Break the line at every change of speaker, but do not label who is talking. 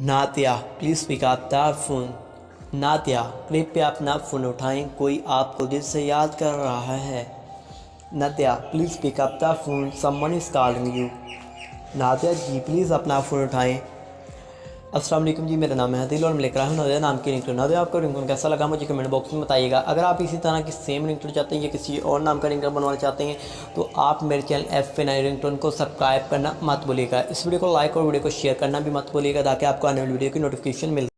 नातिया please pick up the phone. Natiya कृपया अपना phone उठाएं, कोई आपको दिल से याद कर रहा है। Natiya please pick up the phone, someone is calling you. Natiya ji please अपना फ़ोन उठाएं। अस्सलाम वालेकुम जी, मेरा नाम है दिल और मैं लेकर आया हूँ नदिया नाम की रिंगटोन। नदिया आपको रिंगटोन कैसा लगा मुझे कमेंट बॉक्स में बताइएगा। अगर आप इसी तरह की सेम रिंगटोन चाहते हैं या किसी और नाम का रिंगटोन बनवाना चाहते हैं तो आप मेरे चैनल F9 रिंगटोन को सब्सक्राइब करना मत भूलिएगा। इस वीडियो को लाइक और वीडियो को शेयर करना भी मत भूलिएगा ताकि आपको आने वाली वीडियो की नोटिफिकेशन मिल